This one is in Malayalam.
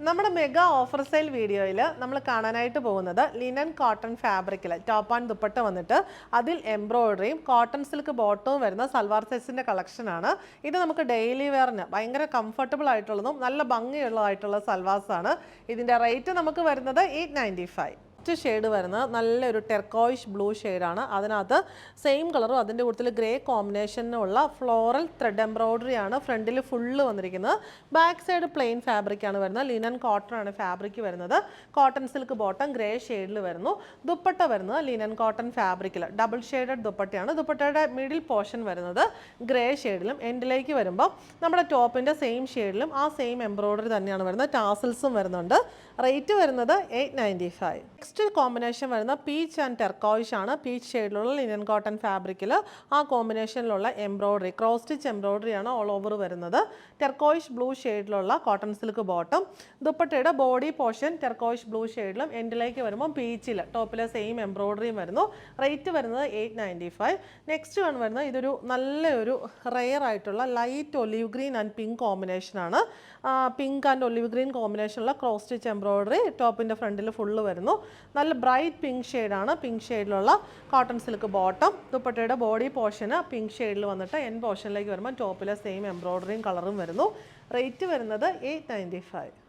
നമ്മുടെ മെഗാ ഓഫർ സെയിൽ വീഡിയോയിൽ നമ്മൾ കാണാനായിട്ട് പോകുന്നത് ലിനൻ കോട്ടൺ ഫാബ്രിക്കിൽ ടോപ്പ് ആൻഡ് ദുപ്പട്ട വന്നിട്ട് അതിൽ എംബ്രോയിഡറിയും കോട്ടൺ സിൽക്ക് ബോട്ടവും വരുന്ന സൽവാർ സെറ്റ്സിൻ്റെ കളക്ഷനാണ്. ഇത് നമുക്ക് ഡെയിലി വെയറിന് ഭയങ്കര കംഫർട്ടബിൾ ആയിട്ടുള്ളതും നല്ല ഭംഗിയുള്ളതായിട്ടുള്ള സൽവാർസാണ്. ഇതിൻ്റെ റേറ്റ് നമുക്ക് വരുന്നത് 895. ഷെയ്ഡ് വരുന്നത് നല്ലൊരു ടെർക്കോയിഷ് ബ്ലൂ ഷെയ്ഡാണ്. അതിനകത്ത് സെയിം കളറും അതിൻ്റെ കൂട്ടത്തിൽ ഗ്രേ കോമ്പിനേഷനുള്ള ഫ്ലോറൽ ത്രെഡ് എംബ്രോയിഡറി ആണ് ഫ്രണ്ടിൽ ഫുള്ള് വന്നിരിക്കുന്നത്. ബാക്ക് സൈഡ് പ്ലെയിൻ ഫാബ്രിക്കാണ് വരുന്നത്. ലിനൻ കോട്ടൺ ആണ് ഫാബ്രിക് വരുന്നത്. കോട്ടൺ സിൽക്ക് ബോട്ടം ഗ്രേ ഷെയ്ഡിൽ വരുന്നു. ദുപ്പട്ട വരുന്നത് ലിനൻ കോട്ടൺ ഫാബ്രിക്കിൽ ഡബിൾ ഷെയ്ഡഡ് ദുപ്പട്ടയാണ്. ദുപ്പട്ടയുടെ മിഡിൽ പോർഷൻ വരുന്നത് ഗ്രേ ഷെയ്ഡിലും എൻഡിലേക്ക് വരുമ്പോൾ നമ്മുടെ ടോപ്പിൻ്റെ സെയിം ഷെയ്ഡിലും ആ സെയിം എംബ്രോയിഡറി തന്നെയാണ് വരുന്നത്. ടാസൽസും വരുന്നുണ്ട്. റേറ്റ് വരുന്നത് 895. നെക്സ്റ്റ് കോമ്പിനേഷൻ വരുന്ന പീച്ച് ആൻഡ് ടെർക്കോയിഷ് ആണ്. പീച്ച് ഷെയ്ഡിലുള്ള ലിനൻ കോട്ടൺ ഫാബ്രിക്കിൽ ആ കോമ്പിനേഷനിലുള്ള എംബ്രോയിഡറി ക്രോസ് സ്റ്റിച്ച് എംബ്രോയിഡറി ആണ് ഓൾ ഓവർ വരുന്നത്. ടെർക്കോയിഷ് ബ്ലൂ ഷെയ്ഡിലുള്ള കോട്ടൺ സിൽക്ക് ബോട്ടം. ദുപ്പട്ടയുടെ ബോഡി പോർഷൻ ടെർക്കോയിഷ് ബ്ലൂ ഷെയ്ഡിലും എൻഡിലേക്ക് വരുമ്പോൾ പീച്ചിൽ ടോപ്പിലെ സെയിം എംബ്രോയിഡറിയും വരുന്നു. റേറ്റ് വരുന്നത് 895. നെക്സ്റ്റ് വൺ വരുന്നത് ഇതൊരു നല്ലൊരു റെയർ ആയിട്ടുള്ള light olive green and pink കോമ്പിനേഷനാണ്. പിങ്ക് ആൻഡ് ഒലിവ് ഗ്രീൻ കോമ്പിനേഷനുള്ള ക്രോസ് സ്റ്റിച്ച് എംബ്രോയിഡറി ടോപ്പിൻ്റെ ഫ്രണ്ടിൽ ഫുള്ള് വരുന്നു. നല്ല ബ്രൈറ്റ് പിങ്ക് ഷെയ്ഡാണ്. പിങ്ക് ഷെയ്ഡിലുള്ള കോട്ടൺ സിൽക്ക് ബോട്ടം. ദുപ്പട്ടയുടെ ബോഡി പോർഷന് പിങ്ക് ഷെയ്ഡിൽ വന്നിട്ട് എൻ പോർഷനിലേക്ക് വരുമ്പോൾ ടോപ്പിലെ സെയിം എംബ്രോയിഡറിയും കളറും വരുന്നു. റേറ്റ് വരുന്നത് 895.